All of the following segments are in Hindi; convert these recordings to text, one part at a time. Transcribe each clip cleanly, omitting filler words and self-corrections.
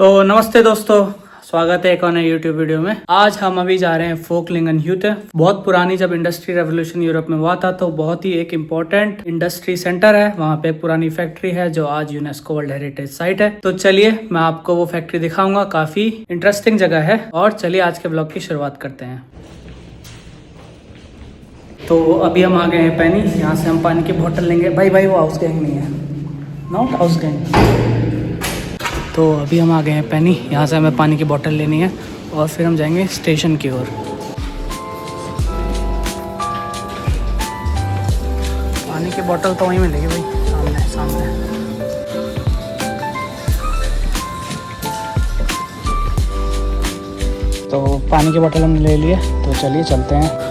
नमस्ते दोस्तों, स्वागत है एक और नए यूट्यूब वीडियो में। आज हम अभी जा रहे हैं फोकलिंगन ह्यूटे। बहुत पुरानी जब इंडस्ट्री रेवोल्यूशन यूरोप में हुआ था तो बहुत ही एक इम्पोर्टेंट इंडस्ट्री सेंटर है। वहाँ पे एक पुरानी फैक्ट्री है जो आज यूनेस्को वर्ल्ड हेरिटेज साइट है। तो चलिए मैं आपको वो फैक्ट्री दिखाऊंगा। काफी इंटरेस्टिंग जगह है। और चलिए आज के ब्लॉग की शुरुआत करते हैं। तो अभी हम आ गए हैं पैनी। यहाँ से हम पानी की बोतल लेंगे। भाई वो हाउस गैंग नहीं है, नॉट हाउस गैंग। तो अभी हम आ गए हैं पैनी। यहाँ से हमें पानी की बोतल लेनी है और फिर हम जाएंगे स्टेशन की ओर। पानी की बोतल तो वहीं मिलेगी भाई, सामने। तो पानी की बोतल हमने ले लिए, तो चलिए चलते हैं।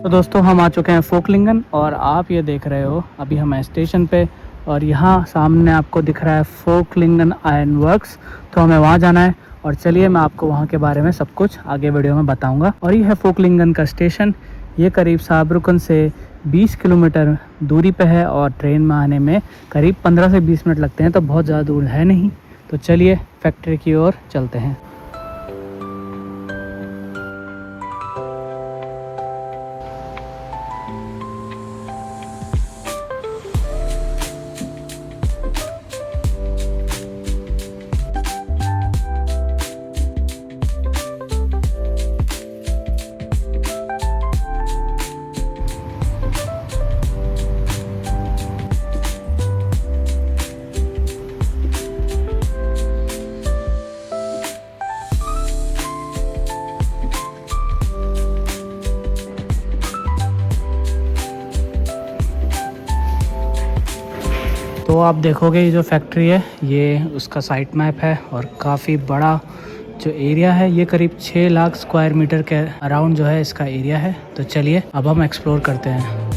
तो दोस्तों हम आ चुके हैं फोकलिंगन और आप ये देख रहे हो अभी हम हैं स्टेशन पे। और यहाँ सामने आपको दिख रहा है फोकलिंगन आयरन वर्क्स। तो हमें वहाँ जाना है और चलिए मैं आपको वहाँ के बारे में सब कुछ आगे वीडियो में बताऊँगा। और ये है फोकलिंगन का स्टेशन। ये करीब साब्रुकन से 20 किलोमीटर दूरी पे है और ट्रेन में आने में करीब 15 से 20 मिनट लगते हैं। तो बहुत ज़्यादा दूर है नहीं। तो चलिए फैक्ट्री की ओर चलते हैं। तो आप देखोगे ये जो फैक्ट्री है ये उसका साइट मैप है और काफ़ी बड़ा जो एरिया है, ये करीब 6 लाख स्क्वायर मीटर के अराउंड जो है इसका एरिया है। तो चलिए अब हम एक्सप्लोर करते हैं।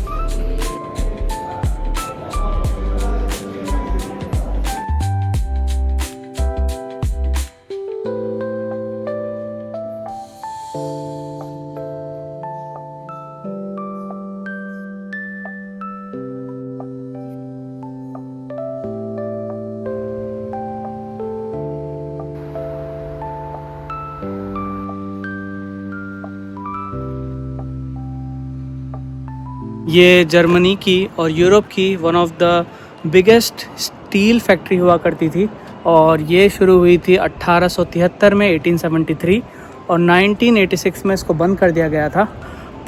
ये जर्मनी की और यूरोप की one of the biggest steel factory हुआ करती थी। और ये शुरू हुई थी 1873 में 1873 और 1986 में इसको बंद कर दिया गया था।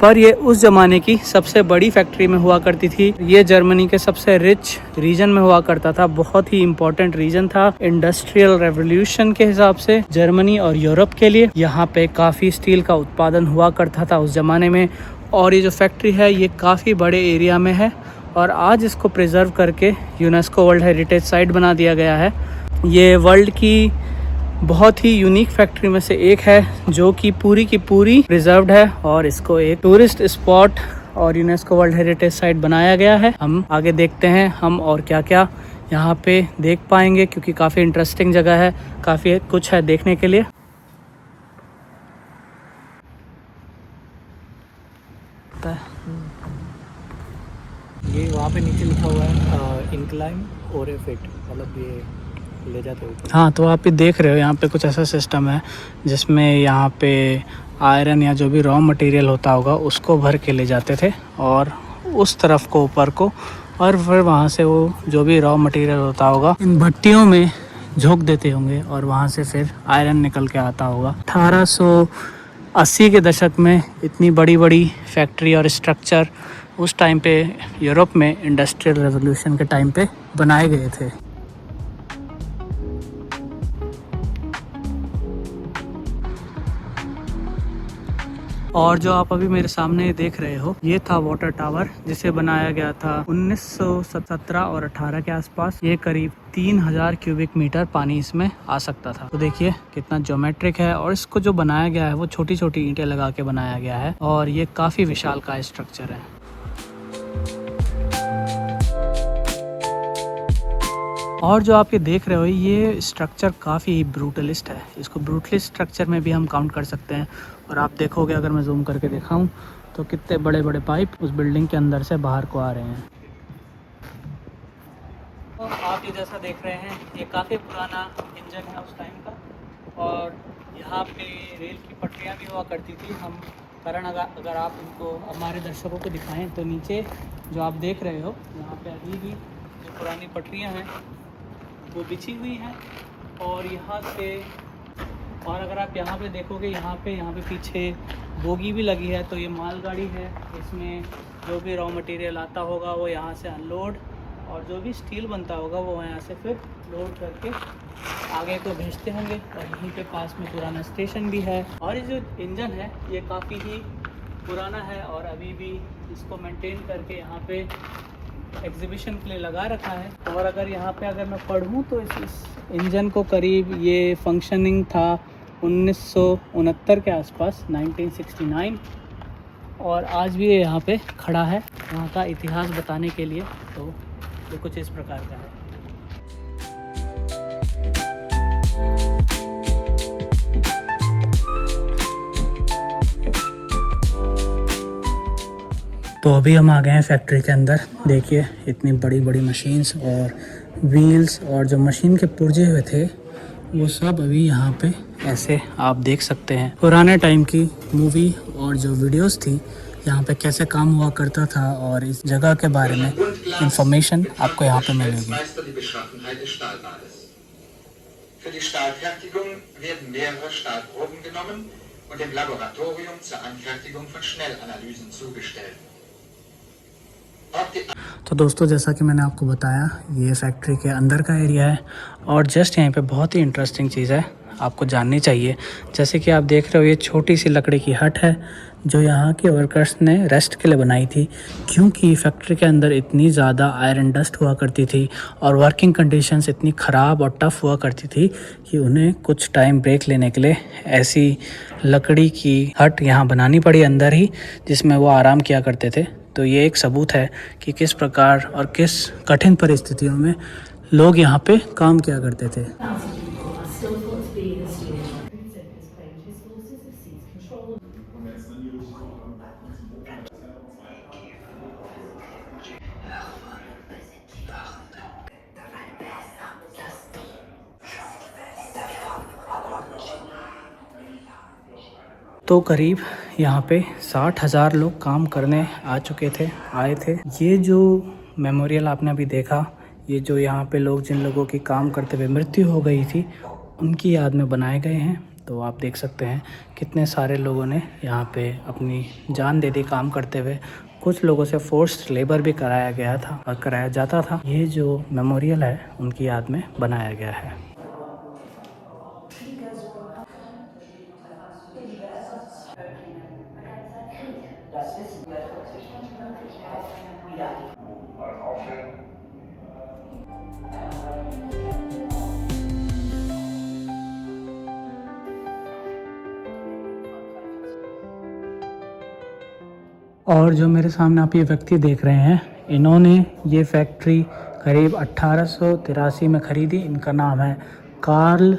पर ये उस ज़माने की सबसे बड़ी फैक्ट्री में हुआ करती थी। ये जर्मनी के सबसे रिच रीजन में हुआ करता था। बहुत ही इम्पोर्टेंट रीजन था इंडस्ट्रियल रेवोल्यूशन के हिसाब से जर्मनी और यूरोप के लिए। यहाँ पे काफ़ी स्टील का उत्पादन हुआ करता था उस ज़माने में। और ये जो फैक्ट्री है ये काफ़ी बड़े एरिया में है और आज इसको प्रिजर्व करके यूनेस्को वर्ल्ड हेरिटेज साइट बना दिया गया है। ये वर्ल्ड की बहुत ही यूनिक फैक्ट्री में से एक है जो कि पूरी की पूरी प्रिजर्व्ड है और इसको एक टूरिस्ट स्पॉट और यूनेस्को वर्ल्ड हेरिटेज साइट बनाया गया है। हम आगे देखते हैं हम और क्या क्या यहाँ पे देख पाएंगे, क्योंकि काफ़ी इंटरेस्टिंग जगह है, काफ़ी कुछ है देखने के लिए। ये वहाँ पे नीचे लिखा हुआ है इंक्लाइन और ए फिट, मतलब ये ले जाते हुए। हाँ, तो आप भी देख रहे हो यहाँ पे कुछ ऐसा सिस्टम है जिसमें यहाँ पे आयरन या जो भी रॉ मटेरियल होता होगा उसको भर के ले जाते थे और उस तरफ को ऊपर को, और फिर वहाँ से वो जो भी रॉ मटेरियल होता होगा इन भट्टियों में झोंक देते होंगे और वहाँ से फिर आयरन निकल के आता होगा। 1880 के दशक में इतनी बड़ी बड़ी फैक्ट्री और स्ट्रक्चर उस टाइम पे यूरोप में इंडस्ट्रियल रेवोल्यूशन के टाइम पे बनाए गए थे। और जो आप अभी मेरे सामने देख रहे हो ये था वाटर टावर, जिसे बनाया गया था 1917 और 18 के आसपास। ये करीब 3000 क्यूबिक मीटर पानी इसमें आ सकता था। तो देखिए कितना ज्योमेट्रिक है, और इसको जो बनाया गया है वो छोटी छोटी ईंटें लगा के बनाया गया है, और ये काफ़ी विशाल का स्ट्रक्चर है। और जो आप ये देख रहे हो ये स्ट्रक्चर काफ़ी ब्रूटलिस्ट है, इसको ब्रूटलिस्ट स्ट्रक्चर में भी हम काउंट कर सकते हैं। और आप देखोगे अगर मैं जूम करके दिखाऊं तो कितने बड़े बड़े पाइप उस बिल्डिंग के अंदर से बाहर को आ रहे हैं। तो आप ये जैसा देख रहे हैं ये काफ़ी पुराना इंजन है उस टाइम का। और यहाँ पे रेल की पटरियाँ भी हुआ करती थी। हम कारण अगर आप इनको हमारे दर्शकों को दिखाएं तो नीचे जो आप देख रहे हो यहाँ पे अभी भी जो पुरानी पटरियाँ हैं वो बिछी हुई हैं। और यहाँ से और अगर आप यहाँ पे देखोगे यहाँ पे पीछे बोगी भी लगी है, तो ये मालगाड़ी है। इसमें जो भी रॉ मटेरियल आता होगा वो यहाँ से अनलोड और जो भी स्टील बनता होगा वो यहाँ से फिर लोड करके आगे को भेजते होंगे। और यहीं पे पास में पुराना स्टेशन भी है। और ये जो इंजन है ये काफ़ी ही पुराना है और अभी भी इसको मेंटेन करके यहाँ पे एग्जीबिशन के लिए लगा रखा है। और अगर यहाँ पे अगर मैं पढ़ूँ तो इस इंजन को करीब ये फंक्शनिंग था 1969 के आसपास, 1969। और आज भी ये यहाँ पे खड़ा है यहाँ का इतिहास बताने के लिए। तो ये कुछ इस प्रकार का है। तो अभी हम आ गए हैं फैक्ट्री के अंदर। देखिए इतनी बड़ी बड़ी मशीन्स और व्हील्स और जो मशीन के पुर्जे हुए थे वो सब अभी यहाँ पे ऐसे आप देख सकते हैं। पुराने टाइम की मूवी और जो वीडियोस थी यहाँ पे कैसे काम हुआ करता था और इस जगह के बारे में इंफॉर्मेशन आपको यहाँ पे मिलेगी। Für die Stahlfertigung werden mehrere Stahlproben genommen und dem Laboratorium zur Anfertigung von Schnellanalysen zugestellt। तो दोस्तों जैसा कि मैंने आपको बताया ये फैक्ट्री के अंदर का एरिया है। और जस्ट यहाँ पे बहुत ही इंटरेस्टिंग चीज़ है आपको जाननी चाहिए। जैसे कि आप देख रहे हो ये छोटी सी लकड़ी की हट है जो यहाँ के वर्कर्स ने रेस्ट के लिए बनाई थी, क्योंकि फैक्ट्री के अंदर इतनी ज़्यादा आयरन डस्ट हुआ करती थी और वर्किंग कंडीशंस इतनी ख़राब और टफ़ हुआ करती थी कि उन्हें कुछ टाइम ब्रेक लेने के लिए ऐसी लकड़ी की हट यहाँ बनानी पड़ी अंदर ही, जिसमें वो आराम किया करते थे। तो ये एक सबूत है कि किस प्रकार और किस कठिन परिस्थितियों में लोग यहाँ पे काम किया करते थे। तो करीब यहाँ पे 60,000 लोग काम करने आए थे। ये जो मेमोरियल आपने अभी देखा, ये जो यहाँ पे लोग जिन लोगों की काम करते हुए मृत्यु हो गई थी उनकी याद में बनाए गए हैं। तो आप देख सकते हैं कितने सारे लोगों ने यहाँ पे अपनी जान दे दी काम करते हुए। कुछ लोगों से फोर्स्ड लेबर भी कराया गया था और कराया जाता था। ये जो मेमोरियल है उनकी याद में बनाया गया है। और जो मेरे सामने आप ये व्यक्ति देख रहे हैं, इन्होंने ये फैक्ट्री करीब 1883 में ख़रीदी। इनका नाम है कार्ल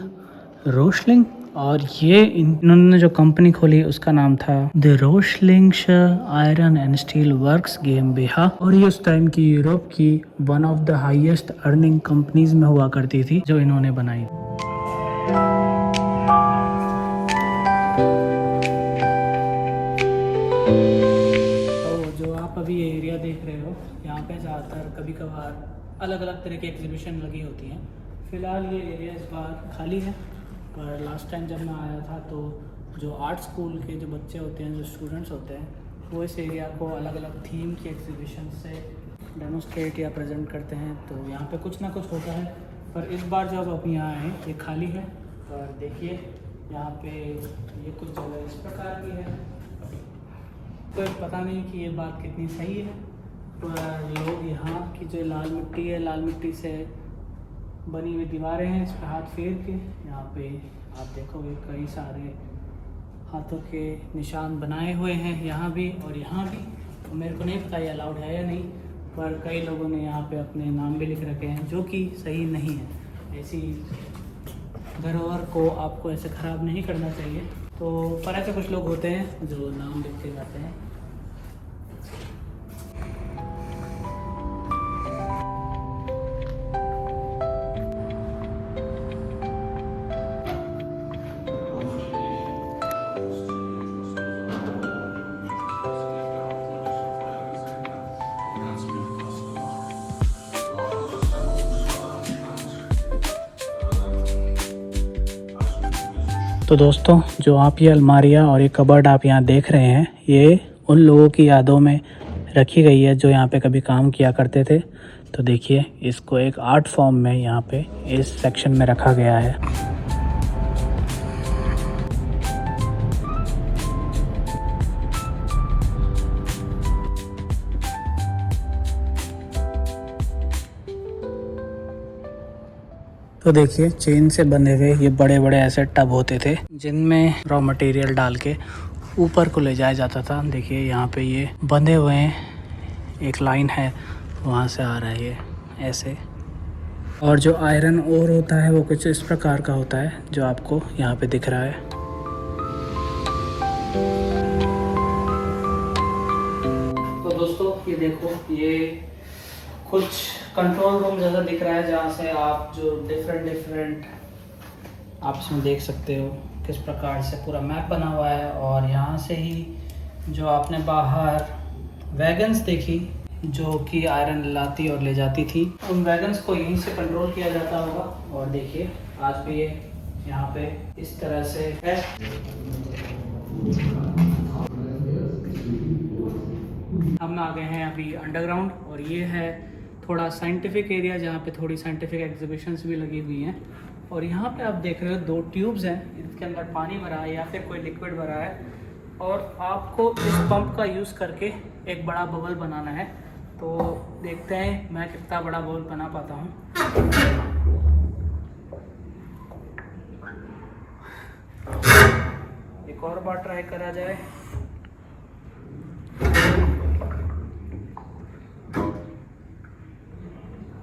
रोशलिंग और ये इन्होंने जो कंपनी खोली उसका नाम था the Rochlings iron and steel works GmbH। और ये उस टाइम की यूरोप की one of the highest earning companies में हुआ करती थी जो इन्होंने बनाई। अभी ये एरिया देख रहे हो यहाँ पे ज़्यादातर कभी कभार अलग अलग तरह की एग्जीबिशन लगी होती हैं। फ़िलहाल ये एरिया इस बार खाली है, पर लास्ट टाइम जब मैं आया था तो जो आर्ट स्कूल के जो बच्चे होते हैं, जो स्टूडेंट्स होते हैं, वो इस एरिया को अलग अलग थीम की एग्जीबिशन से डेमोस्ट्रेट या प्रेजेंट करते हैं। तो यहाँ पे कुछ ना कुछ होता है, पर इस बार जब आप यहाँ आए ये खाली है। और देखिए यहाँ पे ये कुछ जगह इस प्रकार की है। तो पता नहीं कि ये बात कितनी सही है, पर लोग यहाँ की जो लाल मिट्टी है, लाल मिट्टी से बनी हुई दीवारें हैं, इस पर हाथ फेर के यहाँ पे आप देखोगे कई सारे हाथों के निशान बनाए हुए हैं यहाँ भी और यहाँ भी। तो मेरे को नहीं पता ये अलाउड है या नहीं, पर कई लोगों ने यहाँ पे अपने नाम भी लिख रखे हैं, जो कि सही नहीं है। ऐसी धरोहर को आपको ऐसे ख़राब नहीं करना चाहिए। तो पर ऐसे कुछ लोग होते हैं जो नाम लिख के जाते हैं। तो दोस्तों, जो आप ये अलमारियाँ और ये कबर्ड आप यहाँ देख रहे हैं, ये उन लोगों की यादों में रखी गई है जो यहाँ पे कभी काम किया करते थे। तो देखिए, इसको एक आर्ट फॉर्म में यहाँ पे इस सेक्शन में रखा गया है। तो देखिए, चेन से बंधे हुए ये बड़े बड़े ऐसे टब होते थे जिनमें रॉ मटेरियल डाल के ऊपर को ले जाया जाता था। देखिए यहाँ पे ये बंधे हुए हैं, एक लाइन है वहाँ से आ रहा है ये ऐसे। और जो आयरन ओर होता है वो कुछ इस प्रकार का होता है जो आपको यहाँ पे दिख रहा है। तो दोस्तों, ये देखो, ये कुछ कंट्रोल रूम जैसा दिख रहा है जहाँ से आप जो डिफरेंट आप इसमें देख सकते हो किस प्रकार से पूरा मैप बना हुआ है। और यहाँ से ही जो आपने बाहर वैगन्स देखी जो कि आयरन लाती और ले जाती थी, उन वैगन्स को यहीं से कंट्रोल किया जाता होगा। और देखिए, आज भी ये यहाँ पे इस तरह से है। हम आ गए हैं अभी अंडरग्राउंड, और ये है थोड़ा साइंटिफिक एरिया जहाँ पे थोड़ी साइंटिफिक एग्जीबिशंस भी लगी हुई हैं। और यहाँ पे आप देख रहे हो 2 ट्यूब्स हैं, इसके अंदर पानी भरा है या फिर कोई लिक्विड भरा है, और आपको इस पंप का यूज़ करके एक बड़ा बबल बनाना है। तो देखते हैं मैं कितना बड़ा बबल बना पाता हूँ। एक और बार ट्राई करा जाए।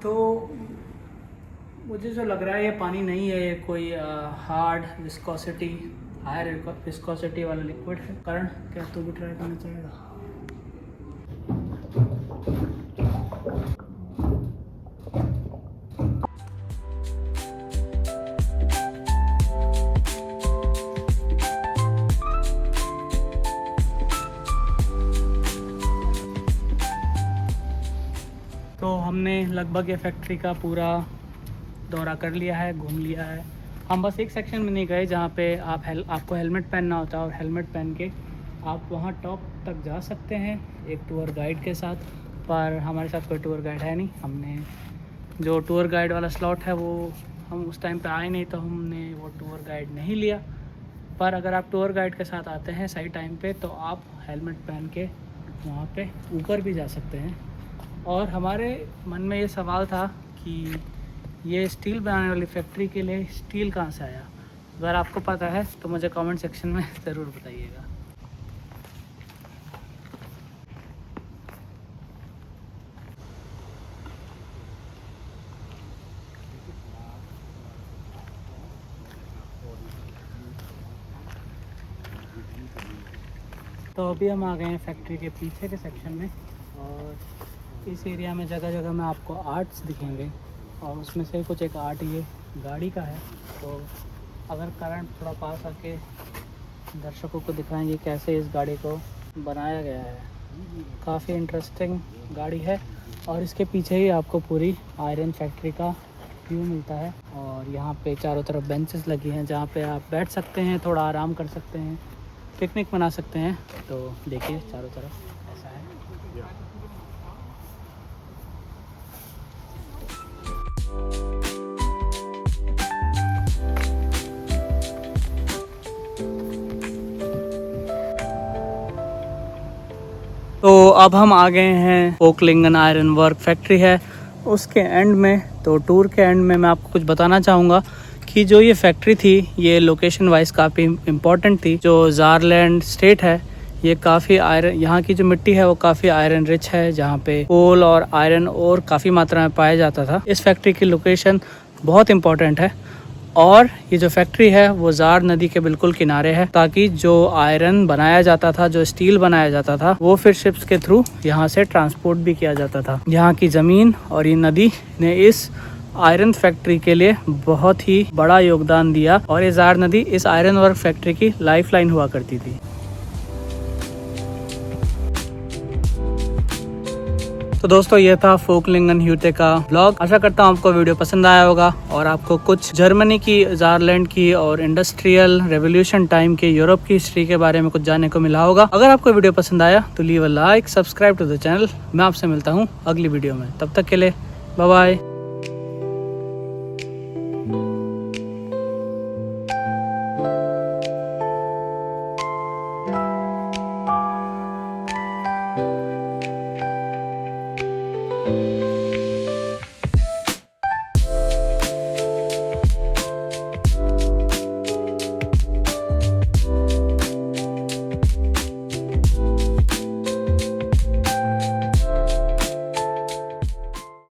तो मुझे जो लग रहा है ये पानी नहीं है, ये कोई हार्ड विस्कोसिटी, हायर विस्कोसिटी वाला लिक्विड है। करण, क्या तू भी ट्राई करना चाहेगा? तो हमने लगभग ये फैक्ट्री का पूरा दौरा कर लिया है, घूम लिया है। हम बस एक सेक्शन में नहीं गए जहाँ पे आपको हेलमेट पहनना होता है, और हेलमेट पहन के आप वहाँ टॉप तक जा सकते हैं एक टूर गाइड के साथ। पर हमारे साथ कोई टूर गाइड है नहीं। हमने जो टूर गाइड वाला स्लॉट है वो हम उस टाइम पे आए नहीं, तो हमने वो टूर गाइड नहीं लिया। पर अगर आप टूर गाइड के साथ आते हैं सही टाइम पे, तो आप हेलमेट पहन के वहाँ पे ऊपर भी जा सकते हैं। और हमारे मन में ये सवाल था कि ये स्टील बनाने वाली फैक्ट्री के लिए स्टील कहाँ से आया। अगर आपको पता है तो मुझे कमेंट सेक्शन में ज़रूर बताइएगा। तो अभी हम आ गए हैं फैक्ट्री के पीछे के सेक्शन में, और इस एरिया में जगह जगह में आपको आर्ट्स दिखेंगे, और उसमें से कुछ एक आर्ट ये गाड़ी का है। तो अगर करंट थोड़ा पास आके दर्शकों को दिखाएंगे कैसे इस गाड़ी को बनाया गया है। काफ़ी इंटरेस्टिंग गाड़ी है, और इसके पीछे ही आपको पूरी आयरन फैक्ट्री का व्यू मिलता है। और यहाँ पे चारों तरफ बेंचेस लगी हैं जहाँ पे आप बैठ सकते हैं, थोड़ा आराम कर सकते हैं, पिकनिक मना सकते हैं। तो देखिए चारों तरफ ऐसा है। तो अब हम आ गए हैं पोकलिंगन आयरन वर्क फैक्ट्री है उसके एंड में। तो टूर के एंड में मैं आपको कुछ बताना चाहूँगा कि जो ये फैक्ट्री थी ये लोकेशन वाइज काफ़ी इम्पोर्टेंट थी। जो ज़ारलैंड स्टेट है ये काफ़ी आयरन, यहाँ की जो मिट्टी है वो काफ़ी आयरन रिच है, जहाँ पे कोल और आयरन और काफ़ी मात्रा में पाया जाता था। इस फैक्ट्री की लोकेशन बहुत इंपॉर्टेंट है और ये जो फैक्ट्री है वो जार नदी के बिल्कुल किनारे है, ताकि जो आयरन बनाया जाता था, जो स्टील बनाया जाता था, वो फिर शिप्स के थ्रू यहाँ से ट्रांसपोर्ट भी किया जाता था। यहाँ की ज़मीन और ये नदी ने इस आयरन फैक्ट्री के लिए बहुत ही बड़ा योगदान दिया और ये जार नदी इस आयरन वर्क फैक्ट्री की लाइफलाइन हुआ करती थी। तो दोस्तों ये था फोकलिंगन ह्यूटे का ब्लॉग। आशा करता हूँ आपको वीडियो पसंद आया होगा और आपको कुछ जर्मनी की, ज़ारलैंड की और इंडस्ट्रियल रेवोल्यूशन टाइम के यूरोप की हिस्ट्री के बारे में कुछ जानने को मिला होगा। अगर आपको वीडियो पसंद आया तो leave a like, subscribe to the channel. मैं आपसे मिलता हूँ अगली वीडियो में, तब तक के लिए बाय बाय।